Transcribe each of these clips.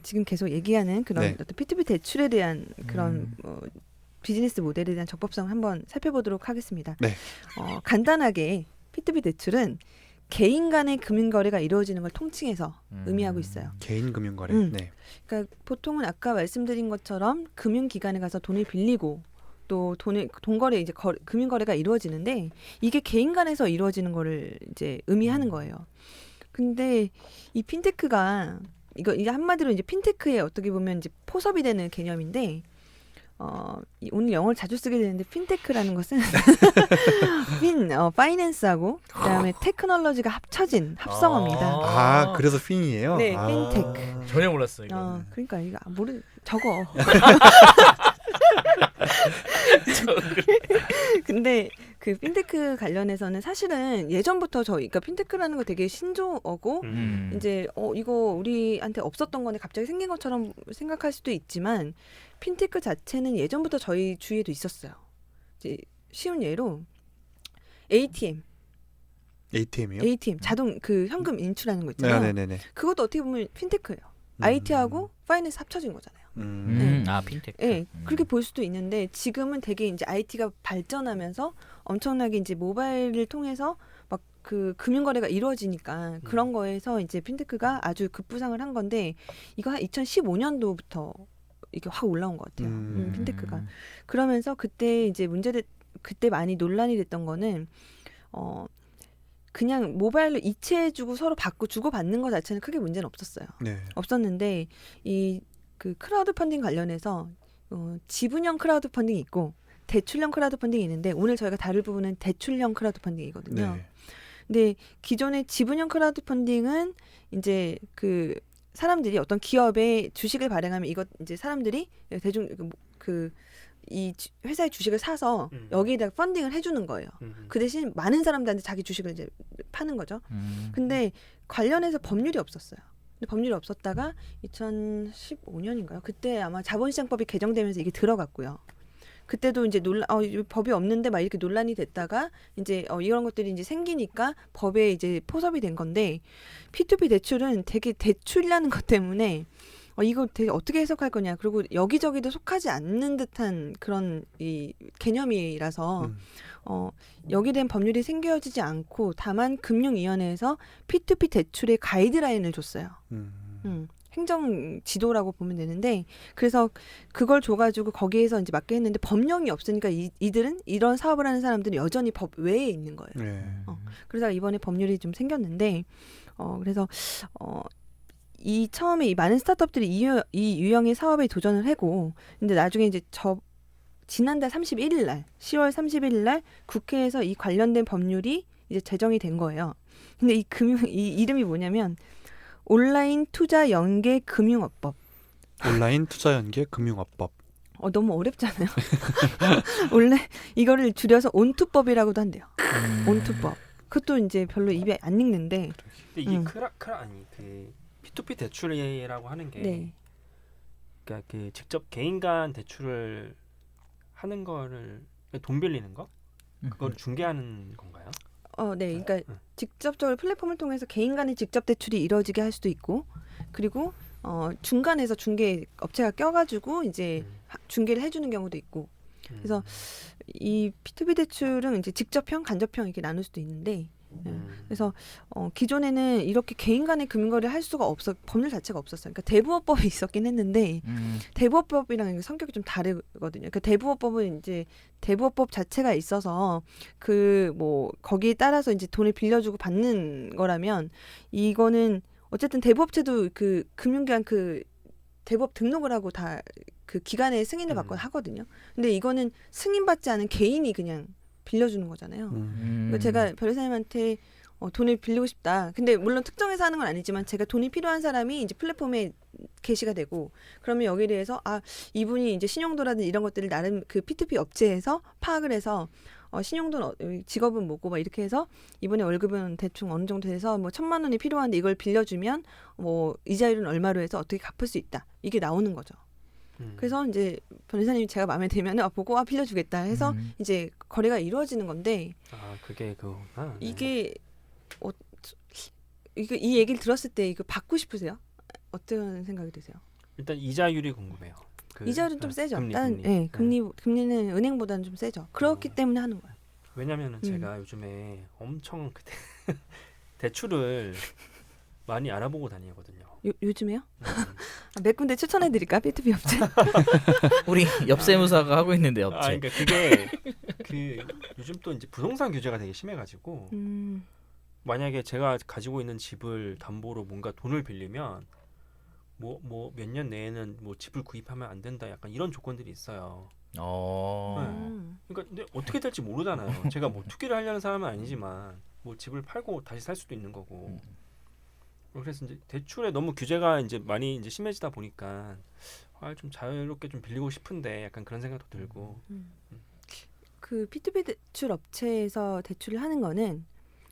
지금 계속 얘기하는 그런 네. 어떤 P2P 대출에 대한 그런 비즈니스 모델에 대한 적법성을 한번 살펴보도록 하겠습니다. 네. 간단하게 P2P 대출은 개인 간의 금융거래가 이루어지는 걸 통칭해서 의미하고 있어요. 개인 금융거래. 네. 그러니까 보통은 아까 말씀드린 것처럼 금융기관에 가서 돈을 빌리고 또 돈거래 이제 금융거래가 이루어지는데 이게 개인 간에서 이루어지는 거를 이제 의미하는 거예요. 근데 이 핀테크가 이게 한마디로 이제 핀테크의 어떻게 보면 이제 포섭이 되는 개념인데 오늘 영어를 자주 쓰게 되는데 핀테크라는 것은 파이낸스하고 그다음에 테크놀로지가 합쳐진 합성어입니다. 그래서 핀이에요? 네, 핀테크. 전혀 몰랐어요. 이거. 그러니까 이거 적어. 근데 그 핀테크 관련해서는 사실은 예전부터 그러니까 핀테크라는 거 되게 신조어고 이제 이거 우리한테 없었던 거네 갑자기 생긴 것처럼 생각할 수도 있지만 핀테크 자체는 예전부터 저희 주위에도 있었어요. 이제 쉬운 예로 ATM이요? ATM 자동 그 현금 인출하는 거 있잖아요. 네네네. 그것도 어떻게 보면 핀테크예요. IT하고 파이낸스 합쳐진 거잖아요. 핀테크. 네, 그렇게 볼 수도 있는데 지금은 되게 이제 IT가 발전하면서 엄청나게 이제 모바일을 통해서 막 그 금융거래가 이루어지니까 그런 거에서 이제 핀테크가 아주 급부상을 한 건데 이거 한 2015년도부터 이게 확 올라온 것 같아요. 핀테크가. 그러면서 그때 이제 그때 많이 논란이 됐던 거는 그냥 모바일로 이체해주고 서로 주고받는 것 자체는 크게 문제는 없었어요. 네. 없었는데 그 크라우드 펀딩 관련해서 지분형 크라우드 펀딩이 있고 대출형 크라우드 펀딩이 있는데 오늘 저희가 다룰 부분은 대출형 크라우드 펀딩이거든요. 네. 근데 기존의 지분형 크라우드 펀딩은 이제 그 사람들이 어떤 기업에 주식을 발행하면 이것 이제 사람들이 이 회사의 주식을 사서 여기에다가 펀딩을 해주는 거예요. 그 대신 많은 사람들한테 자기 주식을 이제 파는 거죠. 근데 관련해서 법률이 없었어요. 근데 법률이 없었다가 2015년인가요? 그때 아마 자본시장법이 개정되면서 이게 들어갔고요. 그때도 이제 법이 없는데 막 이렇게 논란이 됐다가 이제 이런 것들이 이제 생기니까 법에 이제 포섭이 된 건데 P2P 대출은 되게 대출이라는 것 때문에 이거 되게 어떻게 해석할 거냐. 그리고 여기저기도 속하지 않는 듯한 그런 이 개념이라서 여기에 대한 법률이 생겨지지 않고 다만 금융위원회에서 P2P 대출의 가이드라인을 줬어요. 행정 지도라고 보면 되는데 그래서 그걸 줘가지고 거기에서 이제 맞게 했는데 법령이 없으니까 이들은 이런 사업을 하는 사람들은 여전히 법 외에 있는 거예요. 네. 그러다가 이번에 법률이 좀 생겼는데 그래서 처음에 이 많은 스타트업들이 이 유형의 사업에 도전을 하고 근데 나중에 이제 지난달 31일 날 10월 31일 날 국회에서 이 관련된 법률이 이제 제정이 된 거예요. 근데 이 이름이 뭐냐면 온라인 투자 연계 금융업법. 온라인 투자 연계 금융업법. 너무 어렵잖아요. 원래 이거를 줄여서 온투법이라고도 한대요. 온투법. 그것도 이제 별로 입에 안 익는데. 근데 이게 그 P2P 대출이라고 하는 게 네. 그러니까 그 직접 개인 간 대출을 하는 거를 돈 빌리는 거? 그걸 중개하는 건가요? 네. 그러니까 직접적으로 플랫폼을 통해서 개인 간의 직접 대출이 이루어지게 할 수도 있고 그리고 중간에서 중개 업체가 껴가지고 이제 중개를 해주는 경우도 있고 그래서 이 P2P 대출은 이제 직접형, 간접형 이렇게 나눌 수도 있는데 그래서 기존에는 이렇게 개인 간의 금융거래를 할 수가 법률 자체가 없었어요. 그러니까 대부업법이 있었긴 했는데 대부업법이랑 성격이 좀 다르거든요. 그러니까 대부업법은 이제 대부업법 자체가 있어서 거기에 따라서 이제 돈을 빌려주고 받는 거라면 이거는 어쨌든 대부업체도 그 금융기관 그 대부업 등록을 하고 다 그 기관의 승인을 받고 하거든요. 근데 이거는 승인받지 않은 개인이 그냥 빌려주는 거잖아요. 제가 변호사님한테 돈을 빌리고 싶다. 근데 물론 특정 회사 하는 건 아니지만 제가 돈이 필요한 사람이 이제 플랫폼에 게시가 되고 그러면 여기에 대해서 이분이 이제 신용도라든지 이런 것들을 나름 그 P2P 업체에서 파악을 해서 신용도 직업은 뭐고 막 이렇게 해서 이번에 월급은 대충 어느 정도 돼서 1,000만 원이 필요한데 이걸 빌려주면 이자율은 얼마로 해서 어떻게 갚을 수 있다. 이게 나오는 거죠. 그래서 이제 변호사님이 제가 마음에 들면 보고 빌려주겠다 해서 이제 거래가 이루어지는 건데 그게 그거구나. 네. 이게 이 얘기를 들었을 때 이거 받고 싶으세요? 어떤 생각이 드세요? 일단 이자율이 궁금해요. 그, 이자율은 좀 세죠. 금리, 다른 금리. 예, 금리는 은행보다는 좀 세죠. 그렇기 때문에 하는 거예요. 왜냐면은 제가 요즘에 엄청 그 대출을 많이 알아보고 다니거든요. 요즘에요? 음. 몇 군데 추천해드릴까? B2B 업체. 우리 옆세무사가 하고 있는데 아, 업체. 그러니까 그게 그 요즘 또 이제 부동산 규제가 되게 심해가지고 만약에 제가 가지고 있는 집을 담보로 뭔가 돈을 빌리면 뭐 몇 년 내에는 뭐 집을 구입하면 안 된다. 약간 이런 조건들이 있어요. 그러니까 근데 어떻게 될지 모르잖아요. 제가 뭐 투기를 하려는 사람은 아니지만 뭐 집을 팔고 다시 살 수도 있는 거고. 그래서 이제 대출에 너무 규제가 이제 많이 이제 심해지다 보니까 좀 자유롭게 좀 빌리고 싶은데 약간 그런 생각도 들고. 그 P2P 대출 업체에서 대출을 하는 거는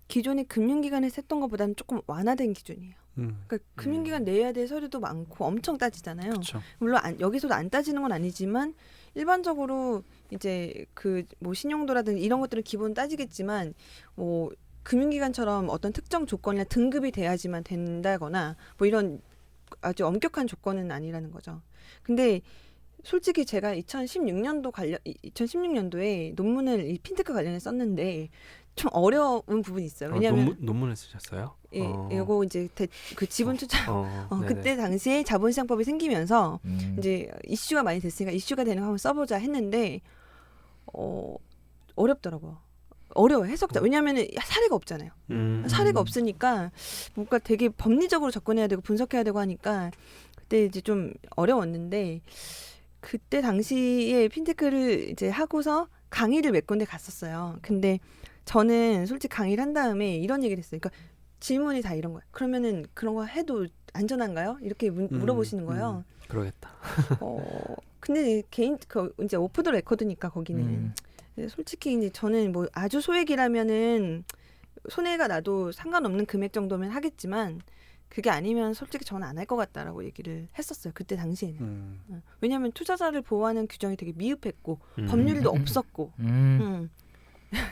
기존의 금융기관에서 했던 것보다는 조금 완화된 기준이에요. 그러니까 금융기관 내야 될 서류도 많고 엄청 따지잖아요. 그렇죠. 물론 여기서도 안 따지는 건 아니지만 일반적으로 이제 그 뭐 신용도라든지 이런 것들은 기본 따지겠지만 뭐 금융기관처럼 어떤 특정 조건이나 등급이 돼야지만 된다거나 뭐 이런 아주 엄격한 조건은 아니라는 거죠. 근데 솔직히 제가 2016년도에 논문을 이 핀테크 관련해 썼는데 좀 어려운 부분이 있어요. 왜냐하면 논문을 쓰셨어요? 예, 이거 이제 그 지분 투자 네네. 그때 당시에 자본시장법이 생기면서 음. 이제 이슈가 많이 됐으니까 이슈가 되는 거 한번 써보자 했는데 어렵더라고요. 어려워요. 해석자. 왜냐하면 사례가 없잖아요. 사례가 없으니까 뭔가 되게 법리적으로 접근해야 되고 분석해야 되고 하니까 그때 이제 좀 어려웠는데 그때 당시에 핀테크를 이제 하고서 강의를 몇 군데 갔었어요. 근데 저는 솔직히 강의를 한 다음에 이런 얘기를 했어요. 그러니까 질문이 다 이런 거예요. 그러면은 그런 거 해도 안전한가요? 이렇게 물어보시는 거예요. 그러겠다. 근데 이제 오프 더 레코드니까 거기는 솔직히 이제 저는 뭐 아주 소액이라면은 손해가 나도 상관없는 금액 정도면 하겠지만 그게 아니면 솔직히 저는 안 할 것 같다라고 얘기를 했었어요. 그때 당시에는. 왜냐하면 투자자를 보호하는 규정이 되게 미흡했고 법률도 없었고.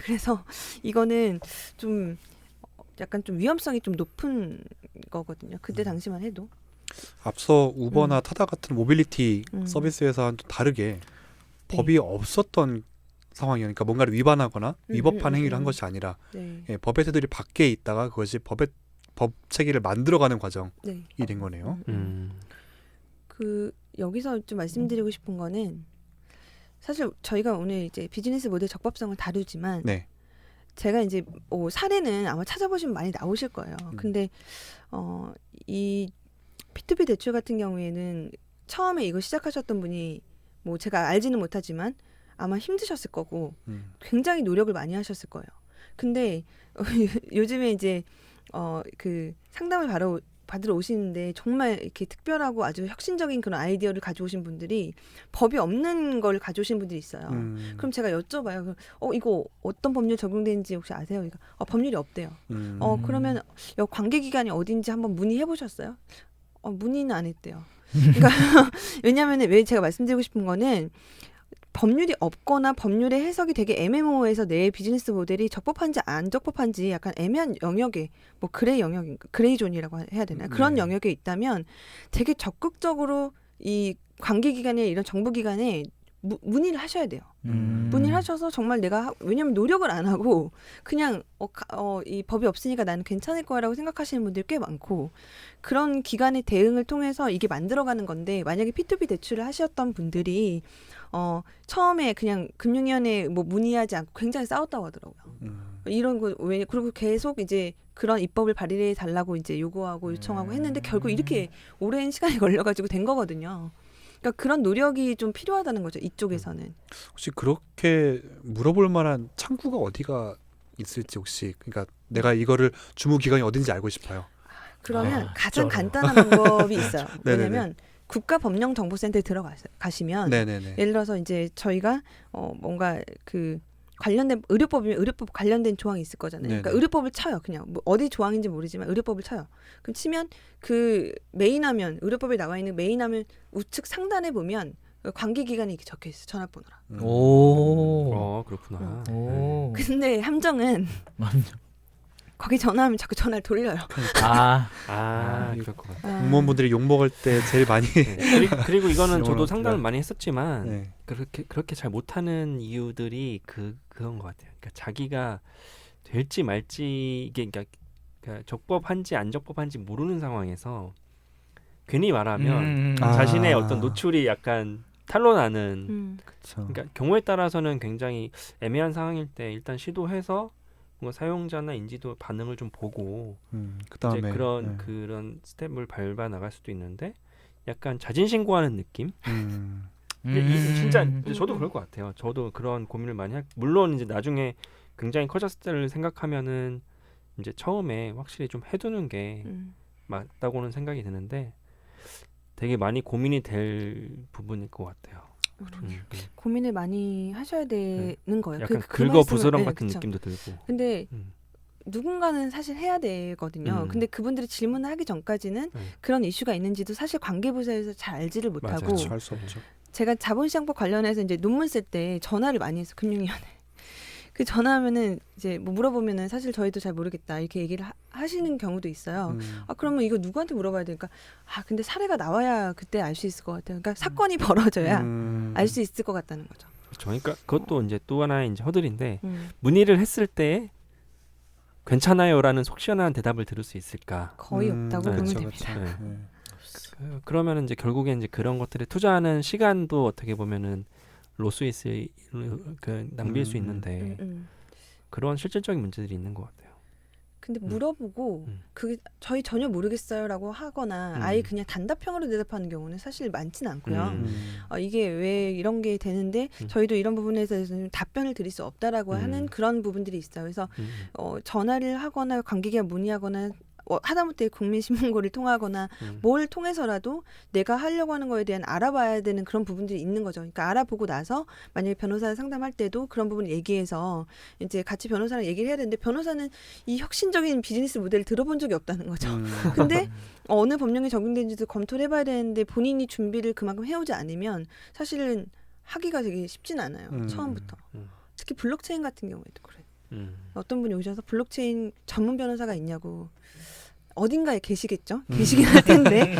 그래서 이거는 좀 약간 좀 위험성이 좀 높은 거거든요. 그때 당시만 해도. 앞서 우버나 타다 같은 모빌리티 서비스 회사와는 좀 다르게 법이 없었던 상황이니까 뭔가를 위반하거나 위법한 행위를 한 것이 아니라 예, 법의 테두리 밖에 있다가 그것이 법 체계를 만들어가는 과정이 된 거네요. 그 여기서 좀 말씀드리고 싶은 거는 사실 저희가 오늘 이제 비즈니스 모델 적법성을 다루지만 제가 이제 사례는 아마 찾아보시면 많이 나오실 거예요. 근데 이 P2P 대출 같은 경우에는 처음에 이거 시작하셨던 분이 뭐 제가 알지는 못하지만 아마 힘드셨을 거고 굉장히 노력을 많이 하셨을 거예요. 근데 요즘에 이제 그 상담을 받으러 오시는데 정말 이렇게 특별하고 아주 혁신적인 그런 아이디어를 가져오신 분들이 법이 없는 걸 가져오신 분들이 있어요. 그럼 제가 여쭤봐요. 이거 어떤 법률 적용되는지 혹시 아세요? 그러니까 법률이 없대요. 그러면 관계기관이 어딘지 한번 문의해 보셨어요? 문의는 안 했대요. 그러니까 왜냐하면 왜 제가 말씀드리고 싶은 거는 법률이 없거나 법률의 해석이 되게 애매모호해서 내 비즈니스 모델이 적법한지 안 적법한지 약간 애매한 영역에 뭐 그레이 존이라고 해야 되나 그런 영역에 있다면 되게 적극적으로 이 관계기관에 이런 정부기관에 문의를 하셔야 돼요. 문의를 하셔서 정말 왜냐하면 노력을 안 하고 그냥 이 법이 없으니까 나는 괜찮을 거라고 생각하시는 분들이 꽤 많고 그런 기관의 대응을 통해서 이게 만들어가는 건데 만약에 P2P 대출을 하셨던 분들이 처음에 그냥 금융위원회에 뭐 문의하지 않고 굉장히 싸웠다고 하더라고요. 이런 거 그리고 계속 이제 그런 입법을 발의해 달라고 이제 요구하고 요청하고 했는데 결국 이렇게 오랜 시간이 걸려가지고 된 거거든요. 그러니까 그런 노력이 좀 필요하다는 거죠. 이쪽에서는. 혹시 그렇게 물어볼 만한 창구가 어디가 있을지 혹시 그러니까 내가 이거를 주무 기관이 어딘지 알고 싶어요. 그러면 가장 간단한 방법이 있어요. 네네네. 왜냐면 국가법령정보센터에 들어가시면 예를 들어서 이제 저희가 뭔가 그 관련된 의료법이면 의료법 관련된 조항이 있을 거잖아요. 그러니까 의료법을 쳐요. 그냥 뭐 어디 조항인지 모르지만 의료법을 쳐요. 그럼 치면 그 메인화면 의료법에 나와 있는 메인화면 우측 상단에 보면 관계기관이 이렇게 적혀 있어. 전화번호랑. 오. 그렇구나. 오. 근데 함정은 거기 전화하면 자꾸 전화를 돌려요. 아, 그럴 것 같아요. 공무원분들이 욕 먹을 때 제일 많이 네. 그리고 이거는 저도 영어로 상담을 네. 많이 했었지만 네. 그렇게 잘 못하는 이유들이 그런 것 같아요. 그러니까 자기가 될지 말지 이게 그러니까 적법한지 안 적법한지 모르는 상황에서 괜히 말하면 자신의 어떤 노출이 약간 탄로나는 그쵸. 그러니까 경우에 따라서는 굉장히 애매한 상황일 때 일단 시도해서 뭐 사용자나 인지도 반응을 좀 보고 그다음에 이제 그런 스텝을 밟아 나갈 수도 있는데 약간 자진 신고하는 느낌? 진짜 이제 저도 그럴 것 같아요. 저도 그런 고민을 많이 물론 이제 나중에 굉장히 커졌을 때를 생각하면은 이제 처음에 확실히 좀 해두는 게 맞다고는 생각이 드는데 되게 많이 고민이 될 부분일 것 같아요. 고민을 많이 하셔야 되는 거예요. 약간 그 긁어부스럼 말씀을- 같은 그쵸. 느낌도 들고. 근데 누군가는 사실 해야 되거든요. 근데 그분들이 질문을 하기 전까지는 그런 이슈가 있는지도 사실 관계부서에서 잘 알지를 못하고 그렇죠. 할 수 없죠. 제가 자본시장법 관련해서 이제 논문 쓸 때 전화를 많이 해서 금융위원회 그 전화하면은 이제 뭐 물어보면은 사실 저희도 잘 모르겠다 이렇게 얘기를 하시는 경우도 있어요. 아 그러면 이거 누구한테 물어봐야 될까? 아 근데 사례가 나와야 그때 알 수 있을 것 같아요. 그러니까 사건이 벌어져야 알 수 있을 것 같다는 거죠. 그렇죠. 그러니까 그것도 이제 또 하나의 이제 허들인데 문의를 했을 때 괜찮아요라는 속 시원한 대답을 들을 수 있을까? 거의 없다고 보면 그렇죠, 됩니다. 그렇죠. 네. 그러면 이제 결국엔 이제 그런 것들에 투자하는 시간도 어떻게 보면은 로스일 그 낭비일 수 있는데 그런 실질적인 문제들이 있는 것 같아요. 근데 물어보고 그게 저희 전혀 모르겠어요라고 하거나 아예 그냥 단답형으로 대답하는 경우는 사실 많지는 않고요. 이게 왜 이런 게 되는데 저희도 이런 부분에 대해서는 답변을 드릴 수 없다라고 하는 그런 부분들이 있어요. 그래서 전화를 하거나 관계기관 문의하거나 하다못해 국민신문고를 통하거나 뭘 통해서라도 내가 하려고 하는 거에 대한 알아봐야 되는 그런 부분들이 있는 거죠. 그러니까 알아보고 나서 만약에 변호사 상담할 때도 그런 부분을 얘기해서 이제 같이 변호사랑 얘기를 해야 되는데 변호사는 이 혁신적인 비즈니스 모델을 들어본 적이 없다는 거죠. 근데 어느 법령이 적용되는지도 검토를 해봐야 되는데 본인이 준비를 그만큼 해오지 않으면 사실은 하기가 되게 쉽진 않아요. 처음부터. 특히 블록체인 같은 경우에도 그래요. 어떤 분이 오셔서 블록체인 전문 변호사가 있냐고 어딘가에 계시겠죠? 계시긴 할 텐데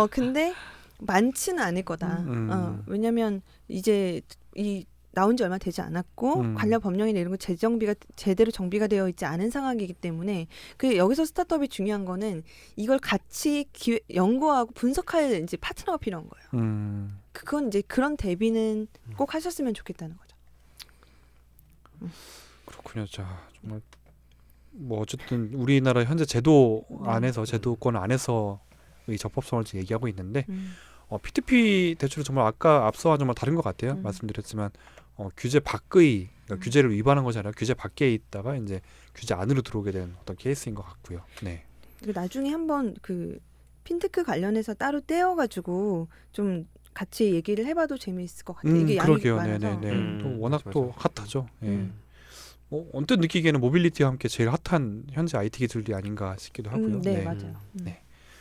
근데 많지는 않을 거다. 왜냐하면 이제 이 나온 지 얼마 되지 않았고 관련 법령이나 이런 거 재정비가 제대로 정비가 되어 있지 않은 상황이기 때문에 그 여기서 스타트업이 중요한 거는 이걸 같이 연구하고 분석할 이제 파트너가 필요한 거예요. 그건 이제 그런 대비는 꼭 하셨으면 좋겠다는 거죠. 그렇군요. 자 정말 뭐 어쨌든 우리나라 현재 제도 안에서 제도권 안에서의 적법성을 지금 얘기하고 있는데 P2P 대출은 정말 아까 앞서와 정말 다른 것 같아요. 말씀드렸지만 규제 밖의 그러니까 규제를 위반한 것이 아니라 규제 밖에 있다가 이제 규제 안으로 들어오게 된 어떤 케이스인 것 같고요. 네. 나중에 한번 그 핀테크 관련해서 따로 떼어가지고 좀 같이 얘기를 해봐도 재미있을 것 같아요. 이게 양이 그러게요. 많아서. 네네네. 또 워낙 맞아, 또 핫하죠. 예. 언뜻 느끼기에는 모빌리티와 함께 제일 핫한 현재 IT 기술이 아닌가 싶기도 하고요. 네, 맞아요. 네.